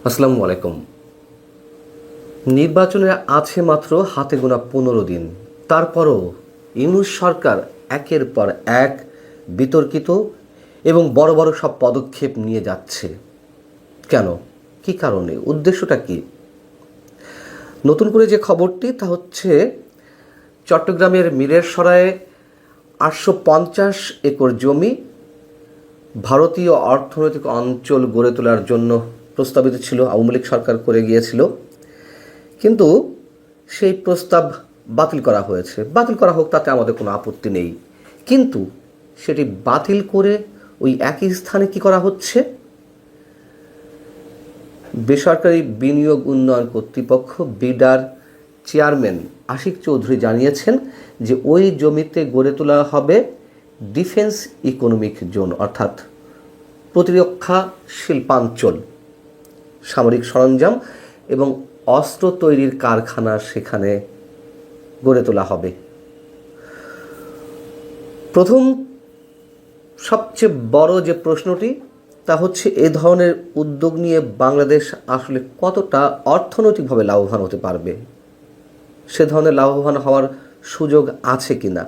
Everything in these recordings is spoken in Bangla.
আসসালামু আলাইকুম। নির্বাচনের আছে মাত্র হাতে গোনা 15 দিন। তারপরও ইউনূস সরকার একের পর এক বিতর্কিত এবং বড় বড় সব পদক্ষেপ নিয়ে যাচ্ছে। কেন? কি কারণে? উদ্দেশ্যটা কি? নতুন করে যে খবরটি তা হচ্ছে চট্টগ্রামের মিরেরসরায়ে 850 একর জমি ভারতীয় অর্থনৈতিক অঞ্চল গড়ে তোলার জন্য প্রস্তাবিত ছিল, আওয়ামী লীগ সরকার করে গিয়েছিল। কিন্তু সেই প্রস্তাব বাতিল করা হয়েছে। বাতিল করা হোক, তাতে আমাদের কোনো আপত্তি নেই। কিন্তু সেটি বাতিল করে ওই একই স্থানে কি করা হচ্ছে? বেসরকারি বিনিয়োগ উন্নয়ন কর্তৃপক্ষ বিডার চেয়ারম্যান আশিক চৌধুরী জানিয়েছেন যে ওই জমিতে গড়ে তোলা হবে ডিফেন্স ইকোনমিক জোন, অর্থাৎ প্রতিরক্ষা শিল্পাঞ্চল। সামরিক সরঞ্জাম এবং অস্ত্র তৈরির কারখানা সেখানে গড়ে তোলা হবে। প্রথম সবচেয়ে বড় যে প্রশ্নটি তা হচ্ছে, এ ধরনের উদ্যোগ নিয়ে বাংলাদেশ আসলে কতটা অর্থনৈতিকভাবে লাভবান হতে পারবে? সে ধরনের লাভবান হওয়ার সুযোগ আছে কি না?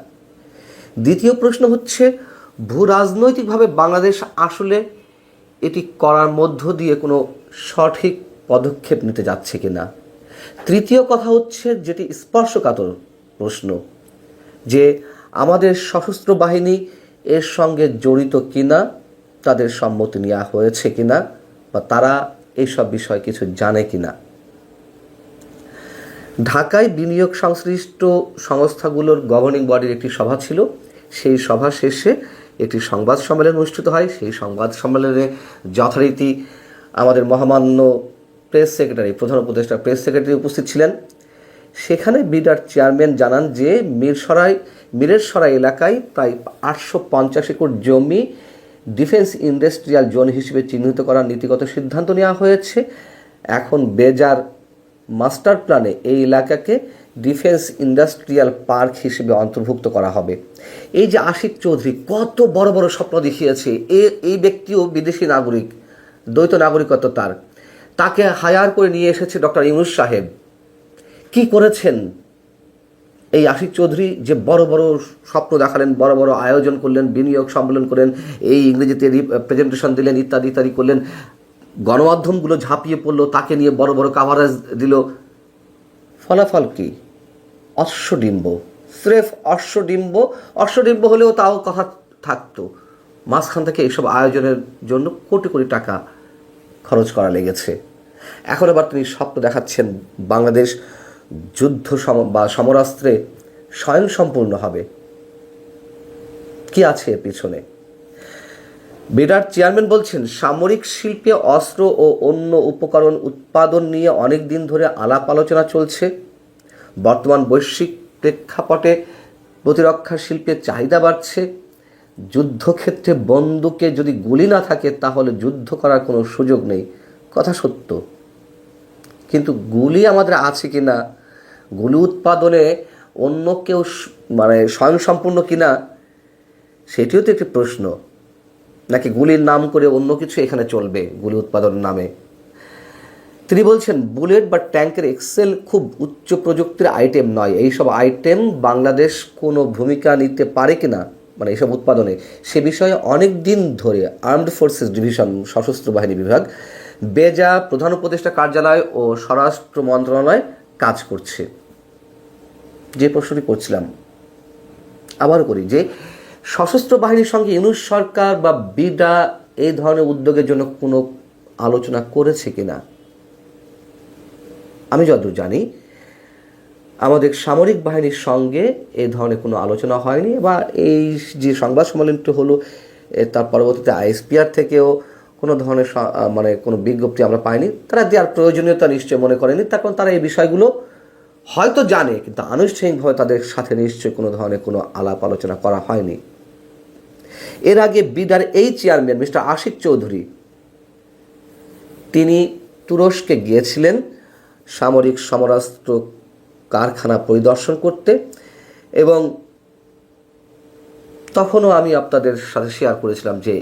দ্বিতীয় প্রশ্ন হচ্ছে, ভূ রাজনৈতিকভাবে বাংলাদেশ আসলে এটি করার মধ্য দিয়ে কোনো সঠিক পদক্ষেপ নিতে যাচ্ছে কি না? তৃতীয় কথা হচ্ছে, যেটি স্পর্শকাতর প্রশ্ন, যে আমাদের সশস্ত্র বাহিনী এর সঙ্গে জড়িত কিনা, তাদের সম্মতি নেওয়া হয়েছে কিনা, বা তারা এইসব বিষয়ে কিছু জানে কিনা। ঢাকায় বিনিয়োগ সংশ্লিষ্ট সংস্থাগুলোর গভর্নিং বডির একটি সভা ছিল। সেই সভা শেষে একটি সংবাদ সম্মেলন অনুষ্ঠিত হয়। সেই সংবাদ সম্মেলনে যথারীতি আমাদের মহামান্য প্রেস সেক্রেটারি, প্রধান উপদেষ্টা প্রেস সেক্রেটারি উপস্থিত ছিলেন। সেখানে বিডার চেয়ারম্যান জানান যে মিরেরসরাই এলাকায় প্রায় 850 একর জমি ডিফেন্স ইন্ডাস্ট্রিয়াল জোন হিসেবে চিহ্নিত করার নীতিগত সিদ্ধান্ত নেওয়া হয়েছে। এখন বেজার মাস্টার প্ল্যানে এই এলাকাকে ডিফেন্স ইন্ডাস্ট্রিয়াল পার্ক হিসেবে অন্তর্ভুক্ত করা হবে। এই যে আশিক চৌধুরী কত বড় বড় স্বপ্ন দেখিয়েছে, এই ব্যক্তিও বিদেশি নাগরিক, দ্বৈত নাগরিকত্ব তাকে হায়ার করে নিয়ে এসেছে ডক্টর ইউনূস সাহেব। কি করেছেন এই আশিক চৌধুরী? যে বড় বড় স্বপ্ন দেখালেন, বড় বড় আয়োজন করলেন, বিনিয়োগ সম্মেলন করেন, এই ইংরেজিতে প্রেজেন্টেশন দিলেন, ইত্যাদি ইত্যাদি করলেন। গণমাধ্যমগুলো ঝাঁপিয়ে পড়লো, তাকে নিয়ে বড় বড় কাভারেজ দিল। ফলাফল কি? অশ্বডিম্ব, স্রেফ অশ্বডিম্ব। অশ্বডিম্ব হলেও তাও কথা থাকতো। মাঝখান থেকে এইসব আয়োজনের জন্য কোটি কোটি টাকা খরচ করা লেগেছে। এখন আবার তিনি স্বপ্ন দেখাচ্ছেন বাংলাদেশ যুদ্ধ বা সমরাস্ত্রে স্বয়ংসম্পূর্ণ হবে। কি আছে এর পিছনে? বিডার চেয়ারম্যান বলছেন, সামরিক শিল্পে অস্ত্র ও অন্য উপকরণ উৎপাদন নিয়ে অনেক দিন ধরে আলাপ আলোচনা চলছে। বর্তমান বৈশ্বিক প্রেক্ষাপটে প্রতিরক্ষা শিল্পের চাহিদা বাড়ছে। যুদ্ধক্ষেত্রে বন্দুকে যদি গুলি না থাকে তাহলে যুদ্ধ করার কোনো সুযোগ নেই, কথা সত্য। কিন্তু গুলি আমাদের আছে কি না, গুলি উৎপাদনে অন্য কেউ স্বয়ংসম্পূর্ণ কিনা, সেটিও তো একটি প্রশ্ন। নাকি গুলির নাম করে অন্য কিছু এখানে চলবে গুলি উৎপাদনের নামে? তিনি বলছেন, বুলেট বা ট্যাঙ্কের এক্সেল খুব উচ্চ প্রযুক্তির আইটেম নয়। এইসব আইটেম বাংলাদেশ কোনো ভূমিকা নিতে পারে কিনা, এইসব উৎপাদনে, সে বিষয়ে অনেক দিন ধরে আর্মড ফোর্সেস ডিভিশন, সশস্ত্র বাহিনী বিভাগ, বেজা, প্রধান উপদেষ্টা কার্যালয় ও স্বরাষ্ট্র মন্ত্রণালয় কাজ করছে। যে প্রশ্নটি করছিলাম, আবারও করি, যে সশস্ত্র বাহিনীর সঙ্গে ইউনূস সরকার বা বিডা এই ধরনের উদ্যোগের জন্য কোনো আলোচনা করেছে কিনা? আমি যতদূর জানি আমাদের সামরিক বাহিনীর সঙ্গে এই ধরনের কোনো আলোচনা হয়নি, বা এই যে সংবাদ সম্মেলনটি হলো তার পরবর্তীতে আইএসপিআর থেকেও কোনো ধরনের কোনো বিজ্ঞপ্তি আমরা পাইনি। তারা দেওয়ার প্রয়োজনীয়তা নিশ্চয় মনে করেনি, তার কারণ তারা এই বিষয়গুলো হয়তো জানে, কিন্তু আনুষ্ঠানিকভাবে তাদের সাথে নিশ্চয়ই কোনো ধরনের কোনো আলাপ আলোচনা করা হয়নি। এর আগে বিডার এই চেয়ারম্যান মিস্টার আশিক চৌধুরী, তিনি তুরস্কে গিয়েছিলেন সামরিক সমরাস্ত্র কারখানা পরিদর্শন করতে, এবং তখনও আমি আপনাদের সাথে শেয়ার করেছিলাম যে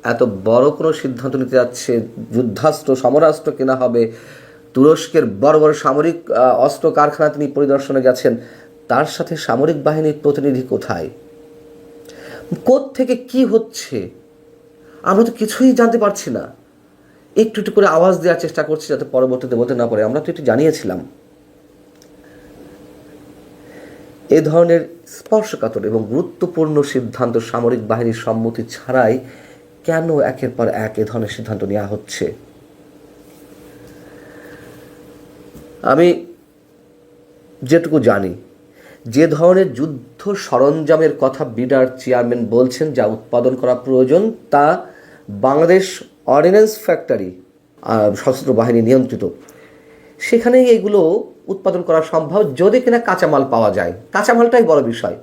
এত বড় কোনো সিদ্ধান্ত নিতে যাচ্ছে, যুদ্ধাস্ত্র সমরাস্ত্র কেনা হবে, তুরস্কের বড় বড় সামরিক অস্ত্র কারখানা তিনি পরিদর্শনে গেছেন, তার সাথে সামরিক বাহিনীর প্রতিনিধি কোথায়, থেকে কি হচ্ছে আমরা তো কিছুই জানতে পারছি না। একটু একটু করে আওয়াজ দেওয়ার চেষ্টা করছি যাতে পরবর্তীতে বলতে না পারে। আমরা তো একটু জানিয়েছিলাম এ ধরনের স্পর্শকাতর এবং গুরুত্বপূর্ণ সিদ্ধান্ত সামরিক বাহিনীর সম্মতি ছাড়াই কেন একের পর এক এ ধরনের সিদ্ধান্ত নেওয়া হচ্ছে। আমি যেটুকু জানি, যে ধরনের যুদ্ধ সরঞ্জামের কথা বিডার চেয়ারম্যান বলছেন যা উৎপাদন করা প্রয়োজন, তা বাংলাদেশ অর্ডিন্যান্স ফ্যাক্টরি সশস্ত্র বাহিনী নিয়ন্ত্রিত, সেখানেই এগুলো উৎপাদন করা সম্ভব যদি কিনা কাঁচামাল পাওয়া যায়। কাঁচামালটাই বড় বিষয়।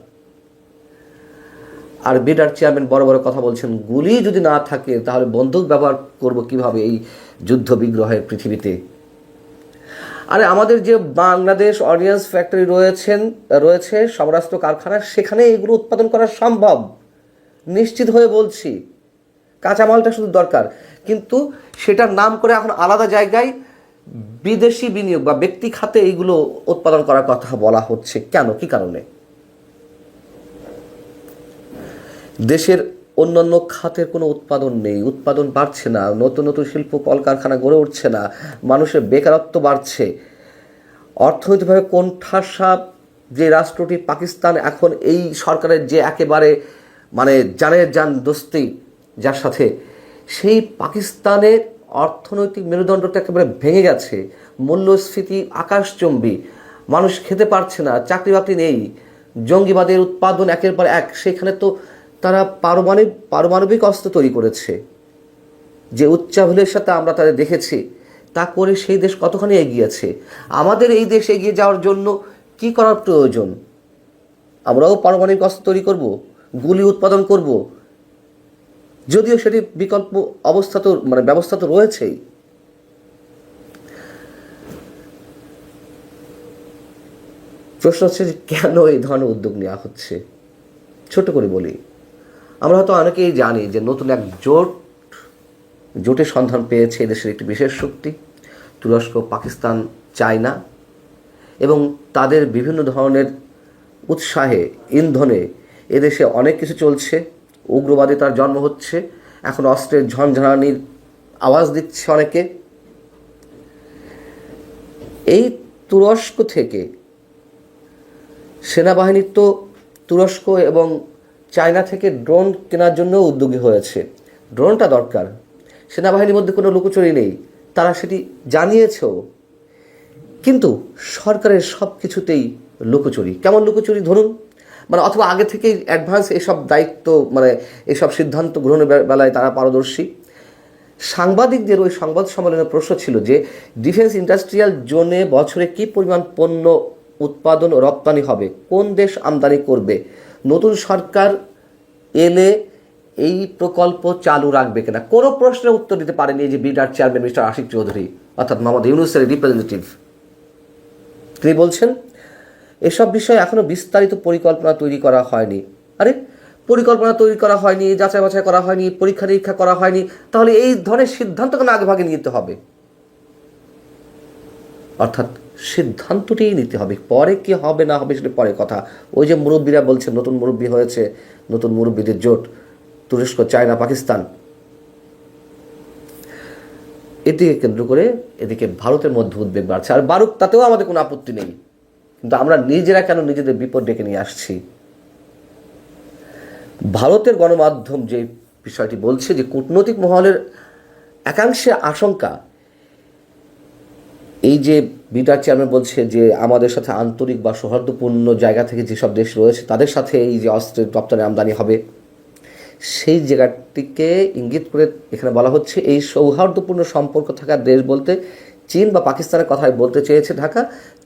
আর বিডার চেয়ারম্যান বড় বড় কথা বলছেন, গুলি যদি না থাকে তাহলে বন্দুক ব্যবহার করব কিভাবে এই যুদ্ধ বিগ্রহের পৃথিবীতে। আরে আমাদের যে বাংলাদেশ অর্ডিন্যান্স ফ্যাক্টরি রয়েছে সমরাস্ত্র কারখানা, সেখানে এগুলো উৎপাদন করা সম্ভব, নিশ্চিত হয়ে বলছি। কাঁচামালটা শুধু দরকার, কিন্তু সেটার নাম করে এখন আলাদা জায়গায় বিদেশি বিনিয়োগ বা ব্যক্তি খাতে এইগুলো উৎপাদন করার কথা বলা হচ্ছে। কেন, কি কারণে? দেশের অন্যান্য খাতের কোনো উৎপাদন নেই, উৎপাদন বাড়ছে না, নতুন নতুন শিল্প কলকারখানা গড়ে উঠছে না, মানুষের বেকারত্ব বাড়ছে, অর্থনৈতিকভাবে কোণঠাসা যে রাষ্ট্রটি পাকিস্তান, এখন এই সরকারের যে একেবারে জানের জান দোস্তি যার সাথে, সেই পাকিস্তানের অর্থনৈতিক মেরুদণ্ডটা একেবারে ভেঙে গেছে, মূল্যস্ফীতি আকাশচুম্বী, মানুষ খেতে পারছে না, চাকরি বাকরি নেই, জঙ্গিবাদের উৎপাদন একের পর এক। সেখানে তো তারা পারমাণবিক অস্ত্র তৈরি করেছে, যে উচ্চাভিলের সাথে আমরা তাদের দেখেছি, তা করে সেই দেশ কতখানি এগিয়েছে। আমাদের এই দেশ এগিয়ে যাওয়ার জন্য কি করার প্রয়োজন? আমরাও পারমাণবিক অস্ত্র তৈরি করব, গুলি উৎপাদন করব, যদিও সেটি বিকল্প অবস্থা তো ব্যবস্থা তো রয়েছেই। প্রশ্ন হচ্ছে যে কেন এই ধরনের উদ্যোগ নেওয়া হচ্ছে। ছোট করে বলি, আমরা হয়তো অনেকেই জানি যে নতুন এক জোটের সন্ধান পেয়েছে এদেশের একটি বিশেষ শক্তি, তুরস্ক, পাকিস্তান, চায়না, এবং তাদের বিভিন্ন ধরনের উৎসাহে, ইন্ধনে এদেশে অনেক কিছু চলছে। উগ্রবাদে তার জন্ম হচ্ছে, এখন অস্ত্রের ঝনঝনানির আওয়াজ দিচ্ছে অনেকে। এই তুরস্ক থেকে সেনাবাহিনীর তো তুরস্ক এবং চায়না থেকে ড্রোন কেনার জন্য উদ্যোগী হয়েছে। ড্রোনটা দরকার, সেনাবাহিনীর মধ্যে কোনো লুকোচুরি নেই, তারা সেটি জানিয়েছেও। কিন্তু সরকারের সব কিছুতেই লুকোচুরি। কেমন লুকোচুরি? ধরুন, অথবা আগে থেকেই অ্যাডভান্স এসব দায়িত্ব, এসব সিদ্ধান্ত গ্রহণের বেলায় তারা পারদর্শী। সাংবাদিকদের ওই সংবাদ সম্মেলনে প্রশ্ন ছিল যে ডিফেন্স ইন্ডাস্ট্রিয়াল জোনে বছরে কী পরিমাণ পণ্য উৎপাদন ও রপ্তানি হবে, কোন দেশ আমদানি করবে, নতুন সরকার এলে এই প্রকল্প চালু রাখবে কিনা। কোনো প্রশ্নের উত্তর দিতে পারেনি যে বিডার চেয়ারম্যান মিস্টার আশিক চৌধুরী, অর্থাৎ মোহাম্মদ ইউনূসের রিপ্রেজেন্টেটিভ। তিনি বলছেন এসব বিষয়ে এখনো বিস্তারিত পরিকল্পনা তৈরি করা হয়নি। আরে পরিকল্পনা তৈরি করা হয়নি, যাচাই বাছাই করা হয়নি, পরীক্ষা নিরীক্ষা করা হয়নি, তাহলে এই ধরনের সিদ্ধান্ত কেন আগে ভাগে নিতে হবে? অর্থাৎ সিদ্ধান্তটিই নিতে হবে, পরে কি হবে না হবে সেটা পরে কথা। ওই যে মুরব্বীরা বলছেন, নতুন মুরব্বী হয়েছে, নতুন মুরব্বীদের জোট, তুরস্ক, চায়না, পাকিস্তান, এদিকে কেন্দ্র করে এদিকে ভারতের মধ্যে উদ্বেগ বাড়ছে। আর বাড়ুক, তাতেও আমাদের কোনো আপত্তি নেই, কিন্তু আমরা নিজেরা কেন নিজেদের বিপদ ডেকে নিয়ে আসছি? ভারতের গণমাধ্যম যে বিষয়টি বলছে যে কূটনৈতিক মহলের একাংশের আশঙ্কা, এই যে বিডার চেয়ারম্যান বলছে যে আমাদের সাথে আন্তরিক বা সৌহার্দ্যপূর্ণ জায়গা থেকে যেসব দেশ রয়েছে তাদের সাথে এই যে অস্ত্রের রপ্তানি আমদানি হবে, সেই জায়গাটিকে ইঙ্গিত করে এখানে বলা হচ্ছে এই সৌহার্দ্যপূর্ণ সম্পর্ক থাকা দেশ বলতে চীন বা পাকিস্তানের কথাই বলতে চেয়েছে ঢাকা।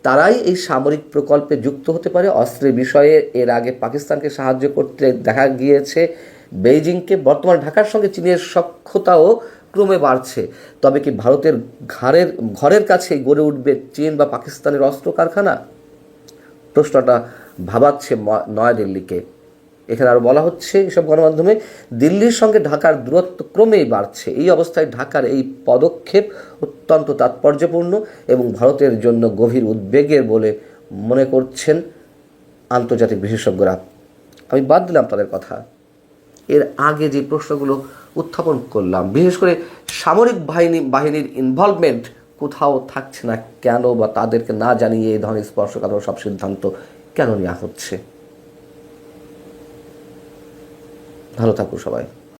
তারাই এই সামরিক প্রকল্পে যুক্ত হতে পারে। অস্ত্রের বিষয়ে এর আগে পাকিস্তানকে সাহায্য করতে দেখা গিয়েছে বেইজিংকে। বর্তমানে ঢাকার সঙ্গে চীনের সখ্যতাও ক্রমে বাড়ছে। তবে কি ভারতের ঘরের কাছেই গড়ে উঠবে চীন বা পাকিস্তানের অস্ত্র কারখানা? প্রশ্নটা ভাবাচ্ছে নয়াদিল্লিকে। এখানে আরও বলা হচ্ছে এসব গণমাধ্যমে, দিল্লির সঙ্গে ঢাকার দূরত্ব ক্রমেই বাড়ছে। এই অবস্থায় ঢাকার এই পদক্ষেপ অত্যন্ত তাৎপর্যপূর্ণ এবং ভারতের জন্য গভীর উদ্বেগের বলে মনে করছেন আন্তর্জাতিক বিশেষজ্ঞরা। আমি বাদ দিলাম তাদের কথা। এর আগে যে প্রশ্নগুলো উত্থাপন করলাম, বিশেষ করে সামরিক বাহিনীর ইনভলভমেন্ট কোথাও থাকছে না কেন, বা তাদেরকে না জানিয়ে এই ধরনের স্পর্শকাতর সব সিদ্ধান্ত কেন নেওয়া হচ্ছে? ভালো থাকুন সবাই।